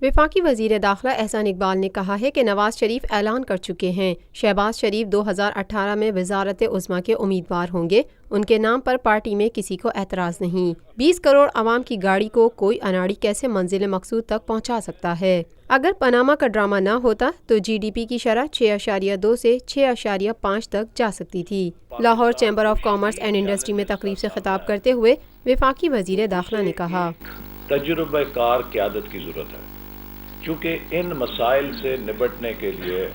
وفاقی وزیر داخلہ احسان اقبال نے کہا ہے کہ نواز شریف اعلان کر چکے ہیں شہباز شریف 2018 میں وزارت عظمیٰ کے امیدوار ہوں گے۔ ان کے نام پر پارٹی میں کسی کو اعتراض نہیں۔ 20 کروڑ عوام کی گاڑی کو کوئی اناڑی کیسے منزل مقصود تک پہنچا سکتا ہے؟ اگر پاناما کا ڈرامہ نہ ہوتا تو جی ڈی پی کی شرح 6.2 سے 6.5 تک جا سکتی تھی۔ Lahore chamber of commerce and industry میں تقریب سے خطاب کرتے ہوئے وفاقی وزیر داخلہ نے کہا، تجربہ کار قیادت کی ضرورت ہے، چونکہ ان مسائل سے نبٹنے کے لیے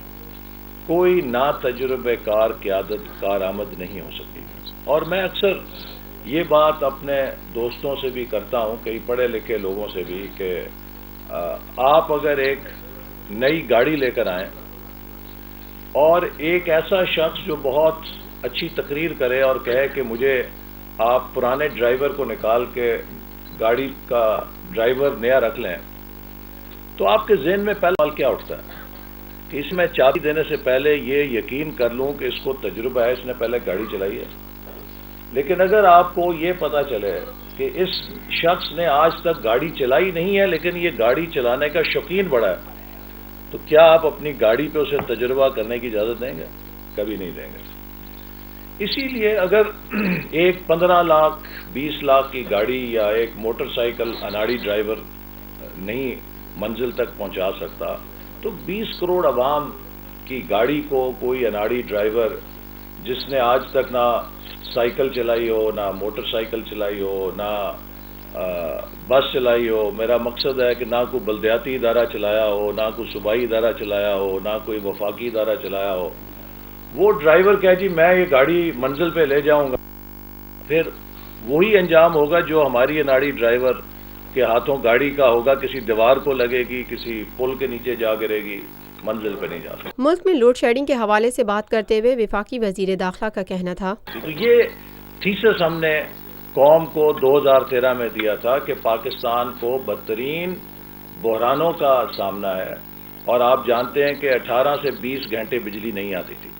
کوئی نا تجربہ کار قیادت کارآمد نہیں ہو سکتی۔ اور میں اکثر یہ بات اپنے دوستوں سے بھی کرتا ہوں، کئی پڑھے لکھے لوگوں سے بھی، کہ آپ اگر ایک نئی گاڑی لے کر آئیں اور ایک ایسا شخص جو بہت اچھی تقریر کرے اور کہے کہ مجھے آپ پرانے ڈرائیور کو نکال کے گاڑی کا ڈرائیور نیا رکھ لیں، تو آپ کے ذہن میں پہلا سوال کیا اٹھتا ہے کہ اس میں چابی دینے سے پہلے یہ یقین کر لوں کہ اس کو تجربہ ہے، اس نے پہلے گاڑی چلائی ہے۔ لیکن اگر آپ کو یہ پتا چلے کہ اس شخص نے آج تک گاڑی چلائی نہیں ہے لیکن یہ گاڑی چلانے کا شوقین بڑا ہے، تو کیا آپ اپنی گاڑی پہ اسے تجربہ کرنے کی اجازت دیں گے؟ کبھی نہیں دیں گے۔ اسی لیے اگر ایک 15 لاکھ 20 لاکھ کی گاڑی یا ایک موٹر سائیکل اناڑی ڈرائیور نہیں منزل تک پہنچا سکتا، تو 20 کروڑ عوام کی گاڑی کو کوئی اناڑی ڈرائیور جس نے آج تک نہ سائیکل چلائی ہو، نہ موٹر سائیکل چلائی ہو، نہ بس چلائی ہو، میرا مقصد ہے کہ نہ کوئی بلدیاتی ادارہ چلایا ہو، نہ کوئی صوبائی ادارہ چلایا ہو، نہ کوئی وفاقی ادارہ چلایا ہو، وہ ڈرائیور کہے جی میں یہ گاڑی منزل پہ لے جاؤں گا، پھر وہی انجام ہوگا جو ہماری اناڑی ڈرائیور کے ہاتھوں گاڑی کا ہوگا، کسی دیوار کو لگے گی، کسی پل کے نیچے جا گرے گی، منزل پہ نہیں جا سکتی۔ ملک میں لوڈ شیڈنگ کے حوالے سے بات کرتے ہوئے وفاقی وزیر داخلہ کا کہنا تھا، تو یہ تھیسس ہم نے قوم کو 2013 میں دیا تھا کہ پاکستان کو بدترین بحرانوں کا سامنا ہے، اور آپ جانتے ہیں کہ 18 سے 20 گھنٹے بجلی نہیں آتی تھی۔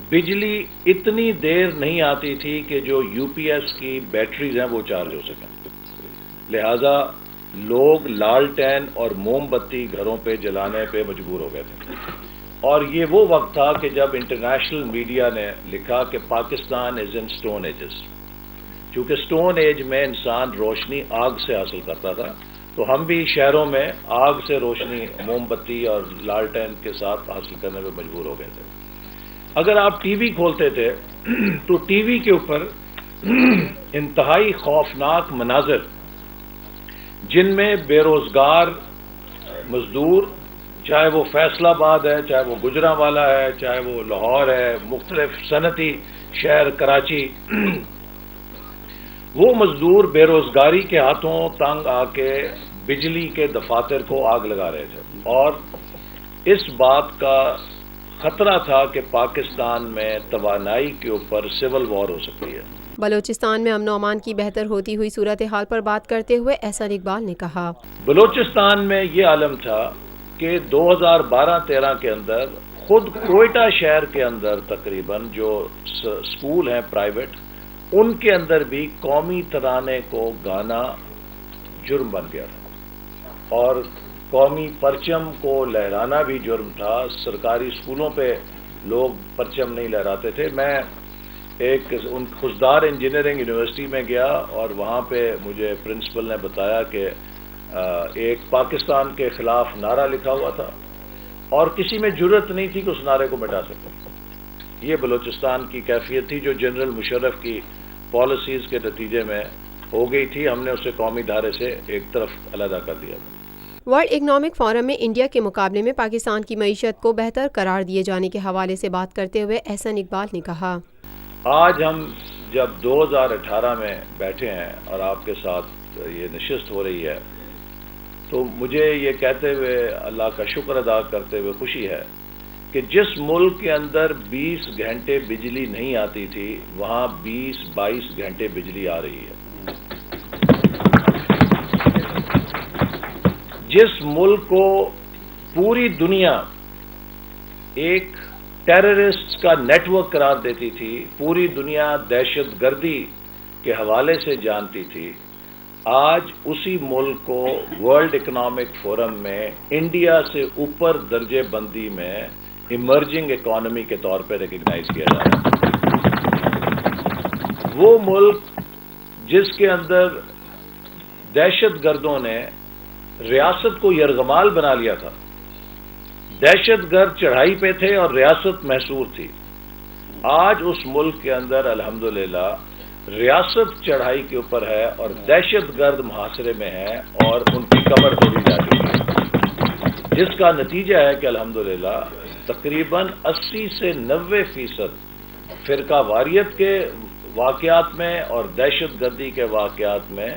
بجلی اتنی دیر نہیں آتی تھی کہ جو یو پی ایس کی بیٹریز ہیں وہ چارج ہو سکیں، لہذا لوگ لالٹین اور موم بتی گھروں پہ جلانے پہ مجبور ہو گئے تھے۔ اور یہ وہ وقت تھا کہ جب انٹرنیشنل میڈیا نے لکھا کہ پاکستان از ان سٹون ایجز، چونکہ سٹون ایج میں انسان روشنی آگ سے حاصل کرتا تھا، تو ہم بھی شہروں میں آگ سے روشنی موم بتی اور لالٹین کے ساتھ حاصل کرنے پہ مجبور ہو گئے تھے۔ اگر آپ ٹی وی کھولتے تھے تو ٹی وی کے اوپر انتہائی خوفناک مناظر، جن میں بے روزگار مزدور، چاہے وہ فیصل آباد ہے، چاہے وہ گجرانوالہ ہے، چاہے وہ لاہور ہے، مختلف صنعتی شہر کراچی، وہ مزدور بے روزگاری کے ہاتھوں تنگ آ کے بجلی کے دفاتر کو آگ لگا رہے تھے، اور اس بات کا خطرہ تھا کہ پاکستان میں توانائی کے اوپر سول وار ہو سکتی ہے۔ بلوچستان میں امن و امان کی بہتر ہوتی ہوئی صورتحال پر بات کرتے ہوئے احسان اقبال نے کہا، بلوچستان میں یہ عالم تھا کہ 2012-13 کے اندر خود کوئٹہ شہر کے اندر تقریباً جو سکول ہیں پرائیویٹ، ان کے اندر بھی قومی ترانے کو گانا جرم بن گیا تھا، اور قومی پرچم کو لہرانا بھی جرم تھا۔ سرکاری اسکولوں پہ لوگ پرچم نہیں لہراتے تھے۔ میں ایک خضدار انجینئرنگ یونیورسٹی میں گیا اور وہاں پہ مجھے پرنسپل نے بتایا کہ ایک پاکستان کے خلاف نعرہ لکھا ہوا تھا اور کسی میں جرت نہیں تھی کہ اس نعرے کو مٹا سکے۔ یہ بلوچستان کی کیفیت تھی جو جنرل مشرف کی پالیسیز کے نتیجے میں ہو گئی تھی، ہم نے اسے قومی دھارے سے ایک طرف علیحدہ کر دیا تھا۔ ورلڈ اکنامک فورم میں انڈیا کے مقابلے میں پاکستان کی معیشت کو بہتر قرار دیے جانے کے حوالے سے بات کرتے ہوئے احسان اقبال نے کہا، آج ہم جب 2018 میں بیٹھے ہیں اور آپ کے ساتھ یہ نشست ہو رہی ہے، تو مجھے یہ کہتے ہوئے اللہ کا شکر ادا کرتے ہوئے خوشی ہے کہ جس ملک کے اندر 20 گھنٹے بجلی نہیں آتی تھی، وہاں 20-22 گھنٹے بجلی آ رہی ہے۔ جس ملک کو پوری دنیا ایک ٹیررسٹ کا نیٹ ورک قرار دیتی تھی، پوری دنیا دہشت گردی کے حوالے سے جانتی تھی، آج اسی ملک کو ورلڈ اکنامک فورم میں انڈیا سے اوپر درجے بندی میں ایمرجنگ اکانومی کے طور پہ ریکگنائز کیا جا رہا ہے۔ وہ ملک جس کے اندر دہشت گردوں نے ریاست کو یرغمال بنا لیا تھا، دہشت گرد چڑھائی پہ تھے اور ریاست محصور تھی، آج اس ملک کے اندر الحمدللہ ریاست چڑھائی کے اوپر ہے اور دہشت گرد محاصرے میں ہے اور ان کی کمر توڑی جا چکی ہے، جس کا نتیجہ ہے کہ الحمدللہ تقریباً 80 سے 90% فرقہ واریت کے واقعات میں اور دہشت گردی کے واقعات میں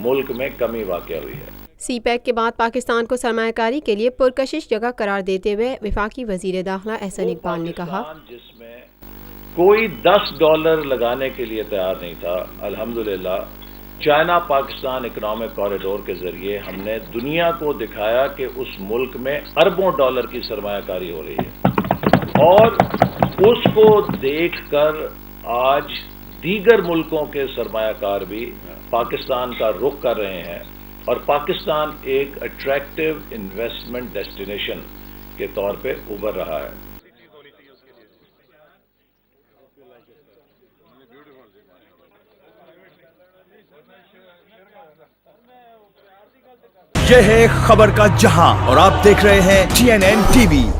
ملک میں کمی واقع ہوئی ہے۔ سی پیک کے بعد پاکستان کو سرمایہ کاری کے لیے پرکشش جگہ قرار دیتے ہوئے وفاقی وزیر داخلہ احسن اقبال نے کہا، جس میں کوئی $10 لگانے کے لیے تیار نہیں تھا، الحمدللہ چائنا پاکستان اکنامک کوریڈور کے ذریعے ہم نے دنیا کو دکھایا کہ اس ملک میں اربوں ڈالر کی سرمایہ کاری ہو رہی ہے، اور اس کو دیکھ کر آج دیگر ملکوں کے سرمایہ کار بھی پاکستان کا رخ کر رہے ہیں اور پاکستان ایک اٹریکٹیو انویسٹمنٹ ڈیسٹینیشن کے طور پہ ابھر رہا ہے۔ یہ ہے خبر کا جہاں اور آپ دیکھ رہے ہیں TNN TV۔